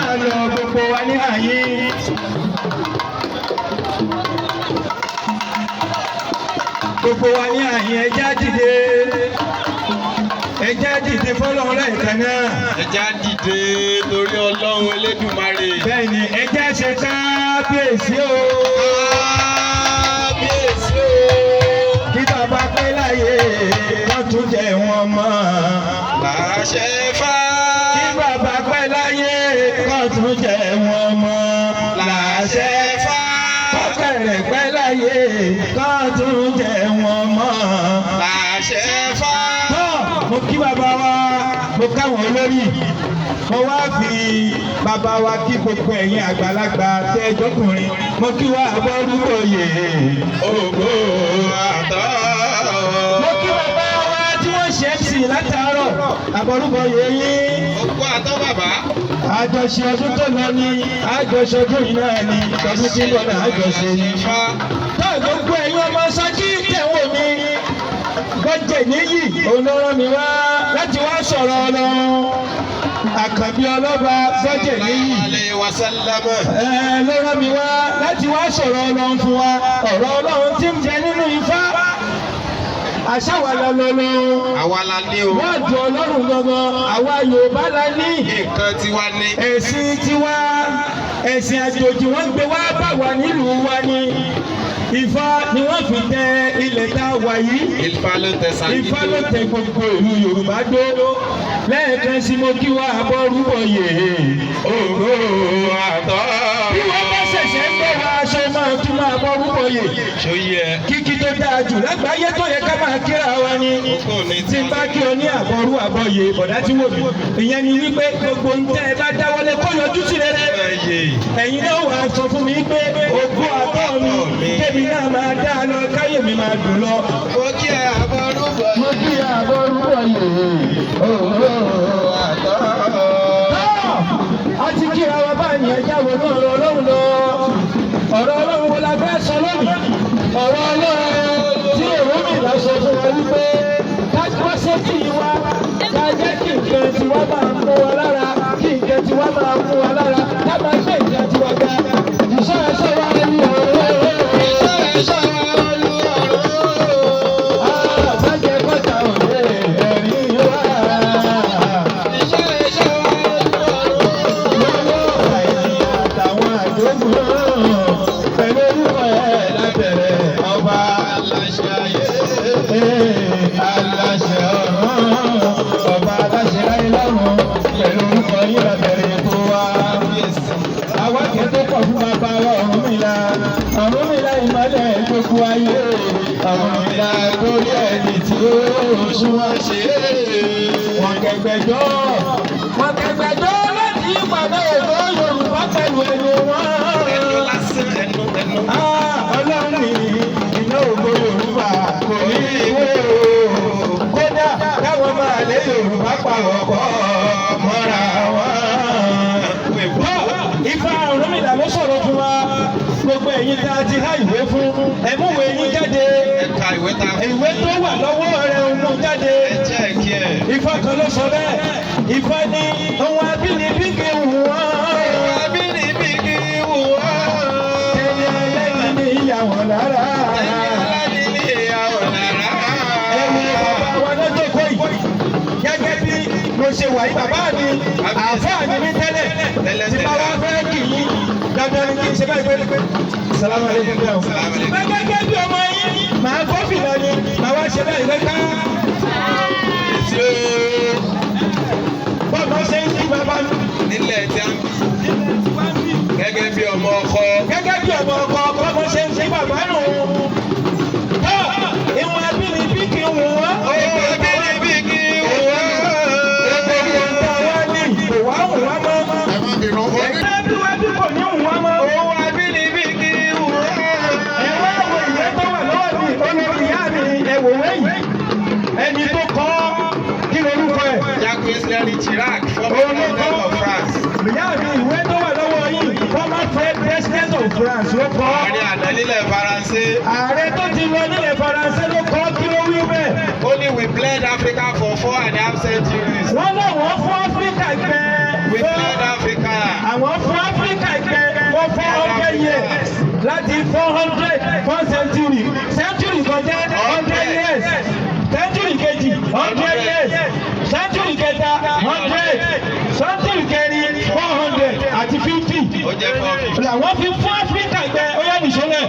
máa lọ gbogbo wa ní àyè. Gbogbo wa ní àyè ẹja dìde. Ẹja dìde fọ́lọ́run lẹ́ẹ̀kan náà. Ẹja dìde torí Ọlọ́run Elédùmarè. Bẹ́ẹ̀ni ẹja ṣe kábíyèsí o. Kábíyèsí o. Kí bàbá pẹ́ láyé wọ́n tún jẹ wọn mọ́. Làṣẹ fá. Kí bàbá pẹ́ láyé wọ́n tún jẹ wọn mọ́. Làṣẹ fá. Kọ́kẹ́rẹ́ pẹ́ láyé wọ́n tún jẹ wọn mọ́. Làṣẹ fá. Mo kí bàbá wa, mo káwọn olórí. Mo wá fi bàbá wa kí gbogbo ẹ̀yin àgbàlagbà tẹ́ ẹjọ́kùnrin. Mo kí wa Abọ́rúbọ̀yè. Ògo àtọ́. Mo kí bàbá wa tí wọ́n ṣe MC látàárọ̀. Abọ́rúbọ̀yè yín. Ògo àtọ́ bàbá. Àjọṣe ọdún tó lọ ní àjọṣe ọdún yìí náà ni ọdún tí ń bọ̀ náà àjọṣe ni. Tó gbogbo ẹ̀yin ọmọ sọ́jí tẹ̀wọ̀ mi. Gbọ́jẹ̀ níyì òun ló rán mi wá láti wá sọ̀rọ̀ Ọlọ́run. Àkànbí ọlọ́ba gbọ́jẹ̀ níyì. Ló rán mi wá láti wá sọ̀rọ̀ Ọlọ́run fún wa. Ọ̀rọ̀ Ọlọ́run tí ń jẹ nínú Ifá. Àṣàwà lọ́lọ́lọ́. Àwa la ní o. Wọ́n dùn Ọlọ́run gangan. Àwa Yorùbá la ní. Nǹkan tiwa ní. Ẹ̀sìn tiwa. Ẹ̀sìn àjòjì wọ́n gbé wá bá wa nílùú wa ni. Ifá ni wọ́n fi tẹ ilẹ̀ tá a wà yìí. Ifá ló tẹ Ṣàngó. Ifá ló tẹ gbogbo ìlú Yorùbá dó. Lẹ́ẹ̀kan sí mo kí wa Abọ́rúbọ̀yè. Ògo àtọ́. Bí wọ́n bá ṣẹ̀ṣẹ̀ ń gbọ́ wa aṣọ máa tún máa Abọ́rúbọ̀yè. Ṣó yẹ. Kíkí tó dáa jù lágbàáyé tó yẹ ká máa kíra wa ni. Tí n bá kí o ní Abọ́rúbọ̀yè bọ̀dá tí wò mí. Ìyẹn ni wípé gbogbo ń tẹ́ ẹ bá dáwọ́lé kó yọjú sí rere. Ẹ̀yin náà wà sọ fún mi pé ògo àtọ́ mi kébi náà máa dá lọ káyé mi máa dùn lọ. Mo kí ẹ Abọ́rúbọ̀yè. Mo kí ẹ Abọ́rúbọ̀yè. Ògo àtọ́. A ti kíra wa báyìí ẹja wo náà ọ̀rọ̀ Ọlọ́run lọ. Ọ̀rọ̀ Ọlọ́run wo la fẹ́ sọ lónìí? Ọ̀rọ̀ Ọlọ́run tí èrò mi là sọ fún wa wípé ká gbọ́ sétí wa ká jẹ́ kí nǹkan tiwa máa mú wa lára kí nǹkan tiwa máa mú wa lára ká máa gbé nǹkan tiwa ga. Ìṣọ́ ẹ̀ṣọ́ wa ní ọ̀rọ̀. Ìṣọ́ ẹ̀ṣọ́ wa ní ọ̀rọ̀. Àbájẹ́ kọ́ta òde ẹ̀rí wa. Ìṣọ́ ẹ̀ṣọ́ wa ní ọ̀rọ̀. Lọ́wọ́ àìní àtàwọn àjogún pẹ̀lú orúkọ ẹ̀ lábẹ̀rẹ̀ ọba aláṣẹ ayé. Aláṣẹ ọ̀run ọba aláṣẹ ayé lọ́run pẹ̀lú orúkọ yìí lábẹ̀rẹ̀ ètò wa. Àwa kẹ́ tó pọ̀ fún bàbá wa Ọ̀rúnmìlà ìmọ̀lẹ̀ gbogbo ayé. Ọ̀rúnmìlà torí ẹni tí ó sunwọ̀n ṣe. Wọ́n kẹgbẹ́jọ́ láti ìpàdé ètò Yorùbá pẹ̀lú ẹni wọn. Ẹnu lásán ẹnu. Ọlọ́run ní iná ògo Yorùbá kò ní ìwé o. Kódà káwọn máa lé Yorùbá pàwọ̀ pọ̀ mọ́ra wọn. Ifá Ọ̀rúnmìlà ló sọ̀rọ̀ fún wa. Gbogbo ẹ̀yin tá a ti há ìwé fún ẹ̀múwé yín jáde. Ẹ̀ka ìwé ta. Ìwé tó wà lọ́wọ́ rẹ̀ ń mú jáde. Ẹ jẹ́ kí ẹ. Ifá kan ló sọ bẹ́ẹ̀. Ifá ní ohun abínibí kì í wù wọ́n. Ohun abínibí kì í wù wọ́n. Ẹni ẹlẹ́ni ní ìyàwó lára. Ẹni ẹlẹ́ni ní ìyàwó lára. Ẹni bàbá wa lọ́jọ́ kọ́ yìí. Gẹ́gẹ́ bí mo ṣe wà yí bàbá mi, àáfàá ni mí tẹ́lẹ̀. Tí bá wá fẹ́ kì í, dandan ni kí n ṣe bẹ́ẹ̀ pé. Salamu alaikum bẹ́ẹ̀ o. Gẹ́gẹ́ bí ọmọ yín, màá gbọ́ fìlà ni, màá wá ṣe bẹ́ẹ̀ lẹ́ka. Bọ́ọ̀lù ṣe ń yí bàbá mi. Nílẹ̀ tí a ń bí. Gẹ́gẹ́ bí ọmọ ọkọ. Gẹ́gẹ́ bí ọmọ ọkọ, bọ́ọ̀lù ṣe ń yí bàbá nù. Ìwọ̀n abínibí kì í wù wọ́n. Ohun abínibí kì í wù wọ́n. Ohun abínibí kò ní wù wọ́n mọ́. Ohun abínibí kì í wù wọ́n. Ẹ̀wọ́ àwọn ìwé tó wà lọ́wọ́ mi, olórí ìyá mi, ẹ̀wò wẹ̀yìn. Ẹni tó kọ́ kí lorúkọ ẹ̀. Jacques Chirac, former president of France. Ìyá mi ìwé tó wà lọ́wọ́ yìí, former president of France ló kọ́. Ààrẹ àná nílẹ̀ Faransé. Ààrẹ tó ti lọ nílẹ̀ Faransé ló kọ́ kí ló wí bẹ́ẹ̀. Only we bled Africa for 4.5 centuries. Wọ́n náà wọ́n fún Áfíríkà gbẹ. We bled Africa. Àwọn láti 400 1st century kan jẹ́ 100 years century kejì 100 years century kẹta 100 century kẹrin 400 àti 50. Ó jẹ́ 450. làwọn fi fún Áfíríkà gbẹ ó yẹ nìṣẹlẹ̀.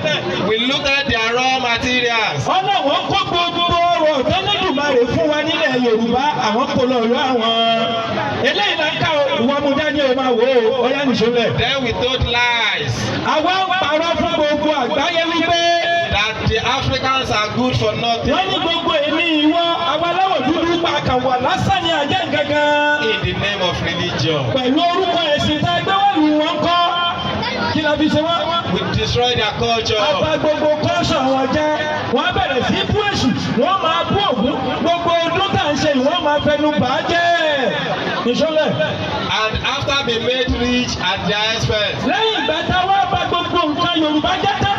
We look at their raw materials. ọ̀nà wọn kó gbogbo ọrọ̀ tẹ́lẹ̀dùmarè fún wa nílẹ̀ Yorùbá àwọn kò lọ lọ àwọn eléyìí náà ká ìwọ mu dání o máa wò ó yẹ nìṣẹlẹ̀. Then we told lies. àwa ń parọ́ fún gbogbo àgbáyé wípé. That the Africans are good for nothing. wọ́n ní gbogbo èmi ìwọ àwọn aláwọ̀ dúdú pa àkàwọ̀ lásán ní ajẹ́ gangan. In the name of religion. pẹ̀lú orúkọ ẹ̀sìn tá a gbé wọ́n lù wọ́n kọ́ kí la fi ṣe wọ́n. We destroy their culture. àbá gbogbo kọ́ṣọ̀ wọn jẹ́ wọ́n bẹ̀rẹ̀ sí bú èṣù wọ́n máa bú Ògún gbogbo ọdún tá à ń ṣe yìí wọ́n máa fẹnu bà á jẹ́ ìṣọlẹ̀. And after being made rich at their expense. lẹ́yìn ìgbà táwa bá gbogbo nǹkan Yorùbá jẹ́ tán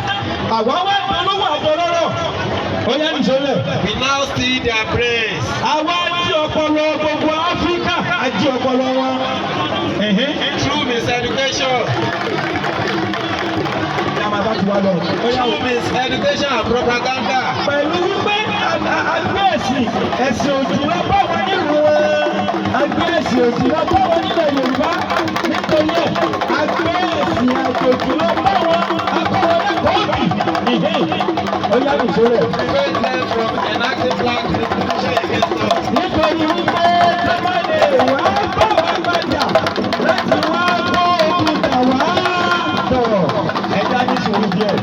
àwa wá polówó àtọ̀rọ̀rọ̀ ó yẹ ìṣọlẹ̀. We now steal their praise. àwa jí ọpọlọ gbogbo Áfíríkà àjí ọpọlọ wọn. Through miseducation. Through miseducation and propaganda. pẹ̀lú wípé agbé ẹ̀sìn òjì lọ bá wọn nílùú wọn agbé ẹ̀sìn òjì lọ bá wọn nílẹ̀ Yorùbá nítorí ẹ̀ agbé ẹ̀sìn àjòjì lọ bá wọn akọ̀wé kọ́ọ̀tì ìhé ọ̀yá nìṣẹ́lẹ̀. Prevent them from enacting black revolution against us. nítorí wípé tẹ́lẹ̀ wá bá wà gbàjà láti wá bọ́ ogun tà wá tọ̀ ẹ̀dá ní sùúrù díẹ̀.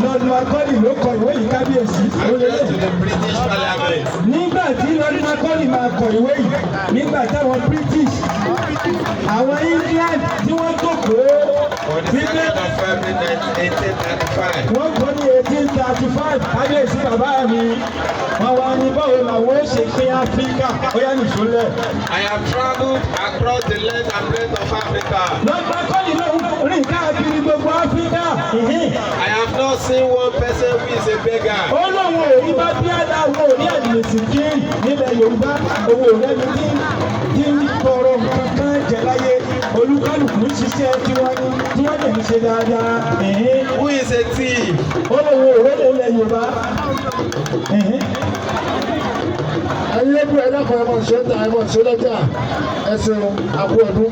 Lord Macaulay ló kọ ìwé yìí kábíyèsí. Address to the British Parliament. Nígbà tí Lord Macaulay máa kọ ìwé yìí, nígbà táwọn British, àwọn England tí wọ́n jókòó. On the 2nd of February 1835. Wọ́n kọ́ ní 1835 kábíyèsí bàbá mi. Wọ́n wá ní báwo làwọn ó ṣe pín Áfíríkà ó yá nìṣó lẹ̀. I have traveled across the length and breadth of Africa. lọ́gbà kọ́lì náà rìn káàkiri gbogbo Áfíríkà. I have not seen one person who is a beggar. ó lóun ò rí bá bí aláwọ̀ ò ní àdìmẹ̀sì kí nílẹ̀ Yorùbá owó rẹ̀ ní tí ń tọrọ nǹkan kan jẹ láyé olúkálùkù ń ṣiṣẹ́ tí wọ́n lè ń ṣe dáadáa. Who is a thief? ó lóun ò rẹ́ nílẹ̀ Yorùbá. ayé bí ẹlẹ́kọ̀ọ́ ẹ̀mọ̀ ṣẹ́ńtà ẹ̀mọ̀ ṣẹlẹ́jà ẹ̀sìn àpò ọdún.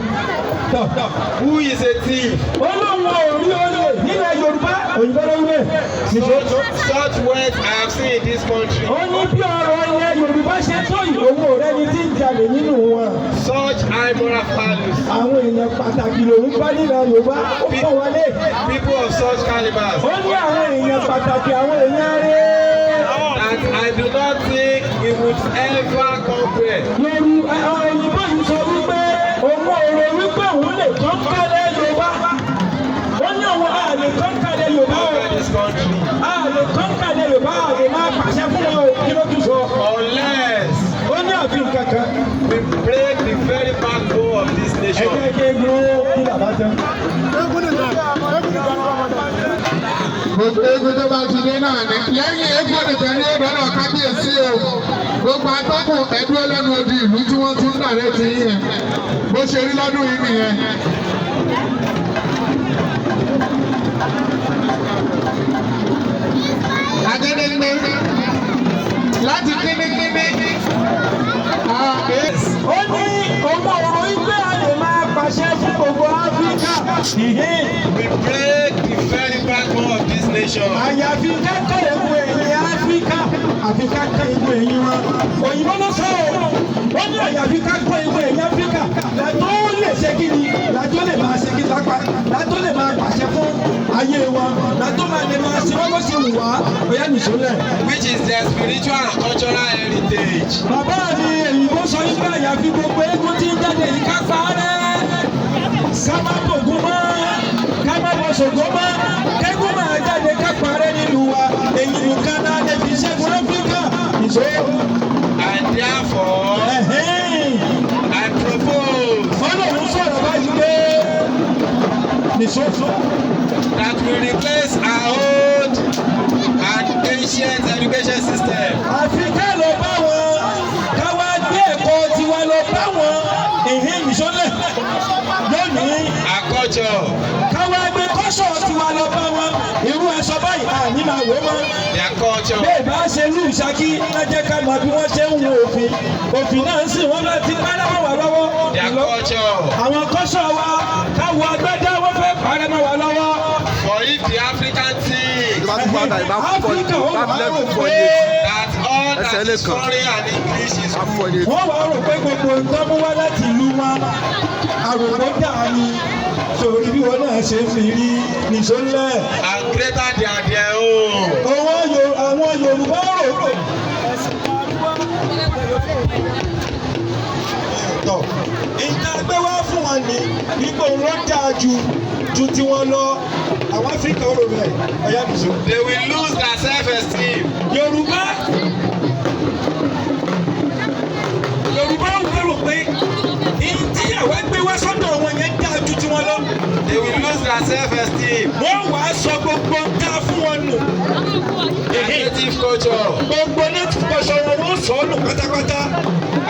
Who is a thief? ó lóun ò rí olè nílẹ̀ Yorùbá òyìnbó ló wúlẹ̀. Such words I have seen in this country. ó ní bí ọ̀rọ̀ ilẹ̀ Yorùbá ṣe tó yìí owó rẹ̀ ni tí ń jalè nínú wọn. Such high moral values. àwọn èèyàn pàtàkì lòun bá nílẹ̀ Yorùbá ó pọ̀ wọlé. People of such calibers. ó ní àwọn èèyàn pàtàkì àwọn èèyàn rẹ̀. That I do not think we would ever compare. Yorùbá òyìnbó yìí sọ wípé òun ò rò wípé òun lè kọ́ńkálẹ̀ Yorùbá. ó ní òun àlè kọ́ńkálẹ̀ Yorùbá o. Over this country. àlè kọ́ńkálẹ̀ Yorùbá àlè máa pàṣẹ fún wọn o kí ló tún sọ. Unless ó ní àfihàn kankan. we break the very backbone of this nation. ẹgbẹ́ kéegun kí bàbá tán. gbogbo egun tó bá ti dé náà ní lẹ́yìn egun nìkan ní ọ̀dọ́ náà kábíyèsí o gbogbo atọ́kùn ẹ̀dúró lẹ́nu odi ìlú tí wọ́n tún dàrẹ́ ti yẹn bó ṣe rí lọ́dún yìí nìyẹn. Adédègbé láti kínníkínní. ó ní ọmọ ọ̀rọ̀ ìgbé àlè máa pàṣẹ fún gbogbo Áfíríkà. We break the very backbone of this nation. àyàfi kákọ́ ewu ẹ̀yìn Áfíríkà àfi kákọ́ ewu ẹ̀yìn wọn. òyìnbó ló sọ ọ́ ó ní àyàfi kákọ́ ewu ẹ̀yìn Áfíríkà làtó lè ṣe kí ni làtó lè máa ṣe kí lápá làtó lè máa pàṣẹ fún ayé wọn làtó máa lè máa ṣe wọ́n bó ṣe wù wá bóyá nìṣó lẹ̀. Which is their spiritual and cultural heritage. bàbá mi èyìnbó sọ wípé àyàfi gbogbo eégún tí ń jáde yìí ká parẹ́ ká má bògún mọ́ ká má bọ̀ ṣògo mọ́ kẹ́gún máa jáde ká parẹ́ nílùú wa èyí nìkan náà lè fi ṣẹ́gun Áfíríkà ìṣó. And therefore, I propose ọlọ́run sọ̀rọ̀ báyìí pé nìṣó. that we replace our old and ancient education system. àfi ká lọ bá wọn ká wá gbé ẹ̀kọ́ tiwa lọ bá wọn nìṣó lẹ̀ lónìí. Our culture, ká wá gbé kọ́ṣọ̀ tiwa lọ bá wọn irú aṣọ báyìí àní máa wò mọ́. their culture, bẹ́ẹ̀ bá ṣe lù Ṣakí lọ́jẹ́ ká mọ bí wọ́n ṣe ń wo òfin náà sì wọ́n bá ti parẹ́ mọ́ wà lọ́wọ́. their culture. àwọn kọ́ṣọ̀ wa káwọ agbẹ́dá wọ́n fẹ́ parẹ́ mọ́ wà lọ́wọ́. For if the African thinks Áfíríkà ó wà rò pé that all that is foreign and English is good, wọ́n wà rò pé gbogbo nǹkan mú wá láti ìlú wọn àròpọ̀ dà ní sórí bí wọn náà ṣe fi rí nìṣó ńlẹ̀. and greater than their own. àwọn Yorùbá rò pé. ìta gbé wá fún wọn ní ipò lọ́jà ju tiwọn lọ àwọn Áfíríkà ó rò rẹ̀ ọ̀yá nìṣó. They will lose their self-esteem. Yorùbá ń rò pé ìdí àwọn gbé wá sọ́dọ̀ wọn yẹn dáa ju tiwọn lọ. They will lose their self-esteem. wọ́n wàá sọ gbogbo dá fún wọn nù. Their native culture. gbogbo native culture wọn wọ́n sọ ọ́ nù pátápátá.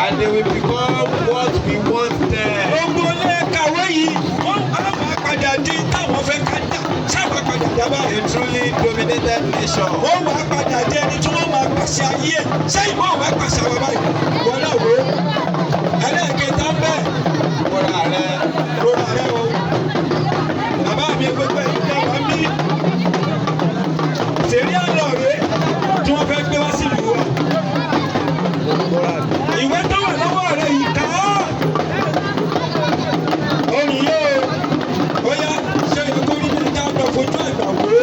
And they will become what we want them. gbogbo ilé kàwé yìí wọ́n á máa padà di táwọn fẹ́ ká dà sábà padà dábàá. A truly dominated nation. wọ́n wàá padà di ẹni tí wọ́n máa pàṣẹ ayé ẹ̀ sẹ́yìn wọ́n wàá pàṣẹ àwọn báyìí. wọ́n náà wò ó ẹlẹ́ẹ̀kẹta ń bẹ̀ Rora rẹ. lóra rẹ o. bàbá mi gbogbo ẹ̀yìn náà wá mí. tèrí àná rèé tí wọ́n fẹ́ gbé wá sílùú wa. ìwé tó wà lọ́wọ́ rẹ̀ yìí kà á. orin yóò ó yá ṣe ìkórè ní ìjà lọ fojú àgbà wò ó.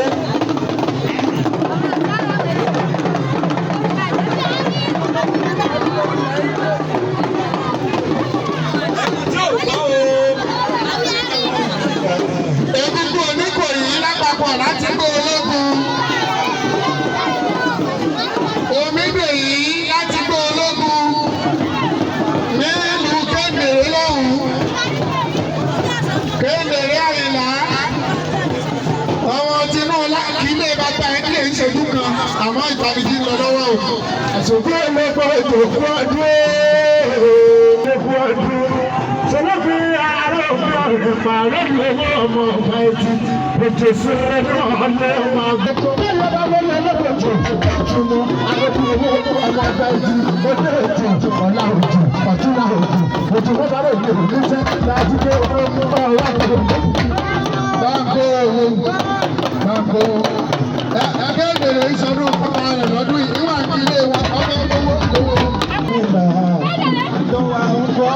ẹni tí ò gbọ́ o. Egungun Oníkòyí lápapọ̀ láti gbé ológun. gba ẹni lè ń ṣojú kan àmọ́ ìtànìjí ń lọ lọ́wọ́ o. àsìkò ẹlẹ́gbọ́ ètò òkú ọdún òkú ọdún sọlọ́bí ààrẹ òkú ọ̀rẹ́ pààrọ̀ lọ́wọ́ ọmọ ọ̀gá etí ètò ìsinmi náà ọ̀lẹ́ ọmọ àgbẹ̀kọ̀ bẹ́ẹ̀ lọ́dọ̀ lọ́lọ́ ẹlẹ́gbẹ̀jọ ṣùgbọ́n àgbẹ̀kọ̀ owó ọmọ ọ̀gá etí ọdún ètò ọ̀la òjò ọ̀túnla òjò òjò mọ́tàlá òjò níṣẹ́ láti gbé owó ọ̀rọ̀ báńkò owó báńkò ẹgbẹ́ ìbèrè ìsọdún ọmọ rẹ̀ lọ́dún yìí wà ní ilé wa ọmọ owó owó. ìgbà tó wà ń bọ́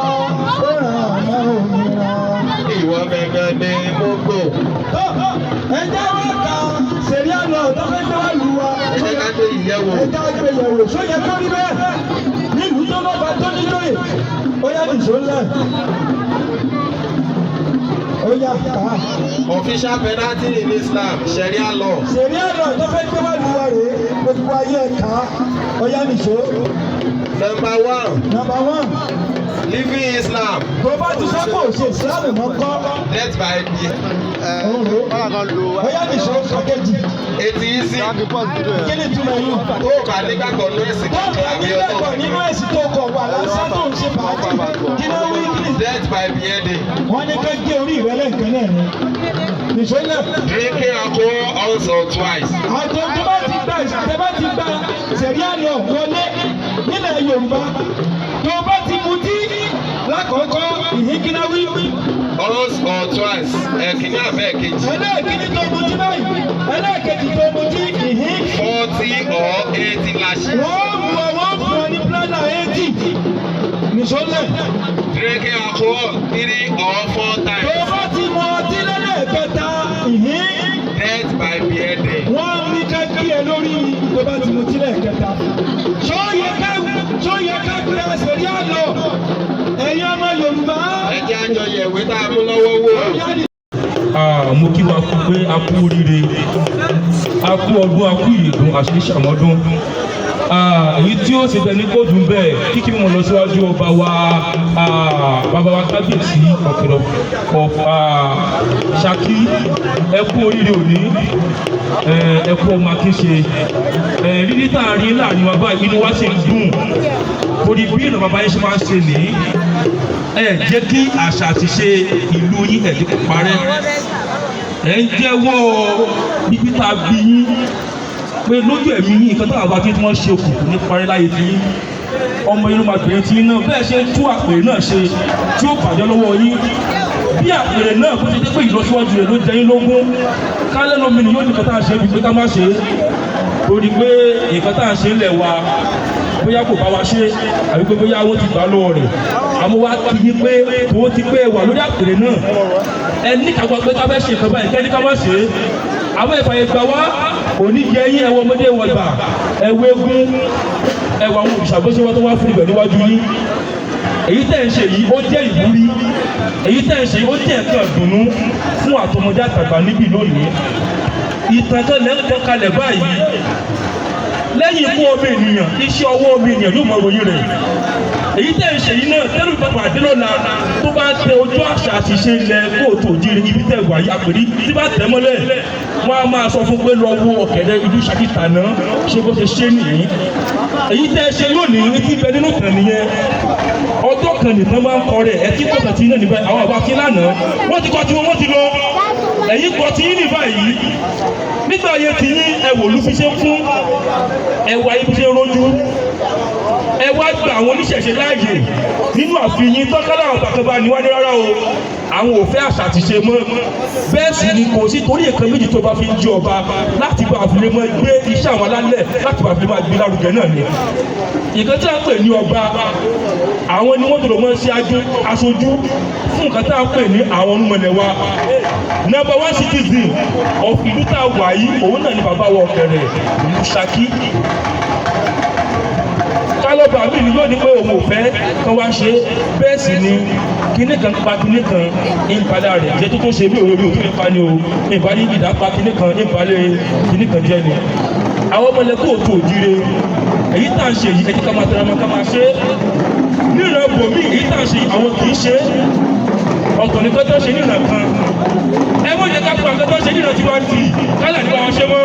ó ràn ọmọ òmìnira. Ìwọ gẹ́gẹ́ ní gbogbo. ẹjẹ́ wá kan ṣèlú àná tó fẹ́ gbé wá lù wá. Ẹ jẹ́ ká gbé ìyẹ̀wò. ẹjẹ́ wá gbé ìyẹ̀wò sóyẹ tó rí bẹ́ẹ̀ nílùú tó lọ́ba tó ní lóye ó yá nìṣó ńlẹ̀ ó yá kà á. Official penalty in Islam, Sharia law. ṣèlú àná tó fẹ́ gbé wá lù wá rèé gbogbo ayé ẹ̀ka ó yá nìṣó. Number 1, Number 1 living Islam. tó bá ti sọ́kò ṣe ìsìlámù mọ́ kọ́ Death by the òun rèé ó yá nìṣó pàkẹ́jì atheism. kí ni túmọ̀ yín. Tó o bá nígbàgbọ́ ní ẹ̀sìn kankan àbí nígbàgbọ́ ọ̀tọ̀. nínú ẹ̀sìn tó kọ̀ wà lásán tó ń ṣe fàájì kí ló wí kí ni. Death by beheading. wọ́n ní ká gé orí rẹ lẹ́ǹkan náà ni. nìṣó náà. Drinking alcohol once or twice. àjọ tó bá ti gba ìṣàtẹ́ bá ti gba ṣẹ̀ríà lọ wọlé nílẹ̀ Yorùbá tó bá ti mutí lákọ̀ọ́kọ́ ìhínkínáwí. Once or twice. Ẹ̀kíní àbẹ́ kejì. ẹlẹ́ẹ̀kíní tó mutí báyìí ẹlẹ́ẹ̀kejì tó mutí ìhín. 40 or 80 lashes. wọ́n fún ọ ní plánà 80 nìṣó náà. Drinking alcohol 3 or 4 tó times. bá ti mu ọtí lẹ́lẹ́ẹ̀kẹta ìhín. Death by beheading. wọ́n ní ká kí ẹ lórí tó bá ti mu tílẹ̀ kẹta. ṣó yẹ ká gbé àṣírí àlọ́ ẹ̀yin ọmọ Yorùbá. Ẹ jẹ́ àjọ yẹ̀wé tá a mú lọ́wọ́ wò. Mo kí wa fún pé a kú oríire, a kú ọdún, a kú ìyèdùn, àṣírí àmọ́dún. Èyí tí ó ṣe tẹni kó dùn bẹ́ẹ̀ kíkí mọ̀ lọ síwájú ọba wa bàbá wa kábíyèsí ọ̀kẹ́rọ̀ Ṣakí. Ẹ kú oríire òní, ẹ kú ọmọ akínṣe. Rírí tá a rí láàrin wa báyìí inú wa sì ń dùn torí bí ìlú bàbá yín ṣe máa ń ṣe nìyí. Ẹ jẹ́ kí àṣà àti ṣe ìlú yín ẹ̀dín kò parẹ́. Ẹ ń jẹ́wọ́ bíbí tá a bí yín pé lójú ẹ̀mí yín nǹkan tó àgbà tí wọ́n ṣe òkùnkùn ní parí láyé tí yín. Ọmọ inú màgbẹ̀rẹ̀ tí yín náà bẹ́ẹ̀ ṣe tú àpèrè náà ṣe tí ó bàjẹ́ lọ́wọ́ yín. Bí àpèrè náà kó ti dé pé ìlọsíwájú rẹ̀ ló jẹ yín lógún. Kálẹ́ lómi ni yóò ní nǹkan tá à ń ṣe ibi pé ká má ṣe é. Torí pé nǹkan tá à ń ṣe ńlẹ̀ wa bóyá kò bá wa ṣe àbí pé bóyá wọ́n ti gbà lọ́wọ́ rẹ̀. Àmọ́ wá kí yín pé tòun ti pé wà lórí àpèrè náà. Ẹ ní kápá pé ká fẹ́ ṣe nǹkan báyìí kẹ́ni ká má ṣe é. Àwọn ìfàyè gbà wá òní jẹ yín ẹwọ ọmọdé wọn gbà ẹwọ egun ẹwọ àwọn òṣàgbéṣe wọn tó wá fún ibẹ̀ níwájú yín. Èyí tẹ̀ ń ṣe yìí ó jẹ́ ìwúrí, èyí tẹ̀ ń ṣe yìí ó jẹ́ ẹ̀kọ́ ìdùnnú fún àtọmọdé àtàgbà níbí lónìí. Ìtàn kan lẹ́kọ̀ọ́ kalẹ̀ báyìí lẹ́yìn ikú ọmọ ènìyàn iṣẹ́ ọwọ́ ọmọ ènìyàn yóò mọ ròyìn rẹ̀. Èyí tẹ̀ ń ṣe yìí náà tẹ́lú ìpapà àdínlọ́la tó bá tẹ ojú àṣà àti ṣe ilẹ̀ kóòtù òjìrì ibi tẹ̀ wáyé àpèrí tí bá tẹ̀ mọ́lẹ̀ wọ́n á máa sọ fún pé lọ wo ọ̀kẹ́dẹ́ ibi ṣàkìtà náà ṣe bó ṣe ṣe nìyí. Èyí tẹ̀ ṣe lónìí tí bẹ nínú tàn nìyẹn. Ọjọ́ kan nìkan máa ń kọ rẹ̀ ẹtí kọ̀ọ̀tà tí iná níbẹ̀ àwọn àbá kí lánàá wọ́n ti kọ́ tí wọ́n ti lọ. Ẹ̀yìn kọ́ tí yín ní báyìí nígbà yẹn ti yín ẹ̀wò ló fi ṣe fún ẹwà ibi ṣe rojú. Ẹ wá gba àwọn oníṣẹ̀ṣe láàyè nínú àfihàn tọ́kálà àwọn bàkàbà níwájú rárá o. Àwọn ò fẹ́ àṣà àti ṣe mọ́. Bẹ́ẹ̀ sì ni kò sí torí nǹkan méjì tó bá fi ń jí ọba láti bá àfilé mọ́ gbé iṣẹ́ àwọn alálẹ̀ láti bá àfilé máa gbé lárugẹ náà ni. Nǹkan tí a ń pè ní ọba àwọn ni wọ́n tó lọ mọ́ sí aṣojú fún nǹkan tí a ń pè ní àwọn olúmọlẹ̀ wa. Number 1 citizen of ìlú tá a wà yìí òun náà ni bàbá wa Ọ̀kẹ́rẹ́ ìlú Ṣakí. Kálọ́bà mi ni yóò ní pé òun ò fẹ́ kán wá ṣe bẹ́ẹ̀ sì ni kíní kan pa kíní kan ìpadà rẹ̀ jẹ́ tó tó ṣe bí òwe òfin pa ni o ìbálẹ̀ ìdá pa kíní kan ìbálẹ̀ kíní kan jẹ́ ni. Àwọn ọmọlẹ́kọ̀ òtún òjire èyí tá à ń ṣe yìí ẹ̀jẹ̀ ká máa tẹ̀ra mọ́ ká máa ṣe é. Nínú ẹ̀bùn mi èyí tá à ń ṣe àwọn kì í ṣe é. ọ̀tọ̀ ní kọ́tọ́ ṣe nínú kan ẹ mọ̀ jẹ́ ká pa kọ́tọ́ ṣe nínú tí wọ́n ti kálà ní wọn ṣe mọ́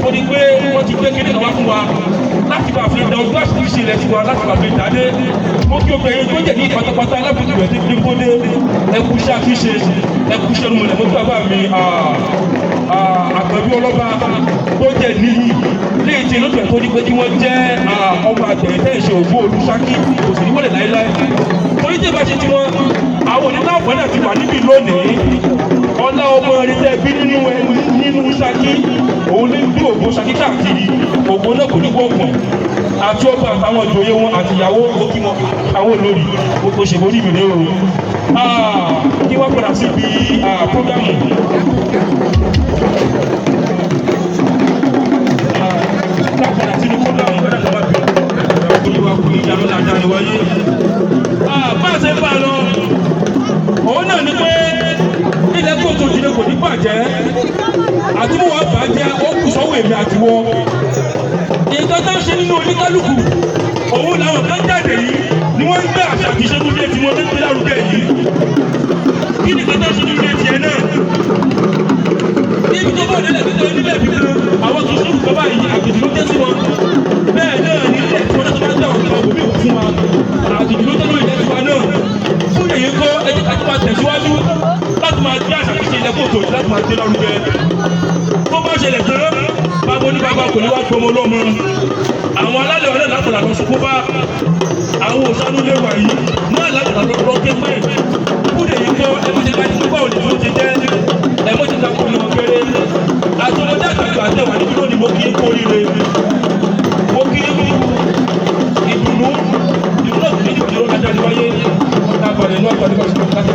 ó ní pé wọ́n ti gbé kéde wá fún wa láti bá fi dán gbá sí ìṣẹ̀lẹ̀ tiwa láti bá fi dàdé mo kí obìnrin tó jẹ̀ ní pátápátá alábùkù rẹ̀ ti dín kóde ẹkú iṣẹ́ àkíṣe ẹkú iṣẹ́ olùmọ̀lẹ̀ mo kí bàbá mi àgbẹ̀bí ọlọ́ba tó jẹ́ níyì léyìí tí lóṣù tó ní pé kí wọ́n jẹ́ ọmọ àtẹ̀yẹ̀tẹ̀ ìṣe ògbó olùṣákí kò sì ní wọlé láéláé torí tí ìbá ṣe tí wọ́n àwọn onílà ọ̀pọ̀ náà ti wà níbí lónìí ọlá ọmọ rẹ tẹ́ bí nínú Ṣakí òun ní bí ògbó Ṣakí káàkiri ògbó náà kò ní gbọ̀ngbọ̀n àti ọba àtàwọn ìjòyè wọn àti ìyàwó òkí wọn àwọn olórí gbogbo ṣègbó ní ìrìnlẹ̀ o kí wọ́n padà sí ibi prógámù lápadà sínú prógámù gbọ́dọ̀ lọ́wọ́ bí olúwa kò ní ìyàwó dáadáa ni wáyé bá a ṣe ń bá a lọ òun náà ní pé ilẹ̀ tó tó jìnnà kò ní bàjẹ́ àti mú wa bàjẹ́ ó kù sọ́wọ́ èmi àti wọ́n nǹkan tó ń ṣe nínú oníkálukú òun làwọn kan jáde yìí ni wọ́n ń gbé àṣà kìí ṣe nílé tí wọ́n ń gbé lárugẹ yìí kí ni nǹkan tó ń ṣe nílé tiẹ̀ náà níbi tó bá nílẹ̀ nílẹ̀ nílẹ̀ bí kan àwọn kìí ṣe nǹkan báyìí àgbèjì ló dé sí wọn bẹ́ẹ̀ náà nílẹ̀ tí wọ́n tó bá dá ọ̀gá òbí òkú fún wa àgbèjì ló dé lórí ilẹ̀ tiwa náà fún èyí kọ́ ẹni àti máa tẹ̀síwájú láti máa gbé àṣà kìí ṣe ilẹ̀ kóòtò láti máa gbé lárugẹ tó bá ṣẹlẹ̀ tán bàbá oníbàbà kò ní wá gbọmọ lọ́mọ àwọn alálẹ̀ ọ̀rẹ́ lápòlà lọ sùkú bá àwọn òṣàlú lè wà yìí náà lápòlà lọ rọ́kẹ́ pé kúrò yìí kọ́ ẹmọ́jẹ́ ká ní púpọ̀ òní tó ti jẹ́ ẹmọ́jẹ́ ká kọ́ ní ọgbẹ́rẹ́ àtọmọdé àtàgbà àtẹwà ní dúró ni mo kí kó ríire mo kí ìdùnnú náà kì í ní ìdúró kájà ní wáyé ọ̀tá àbàlẹ̀ náà tọ́jú bá ṣe kọ́ láti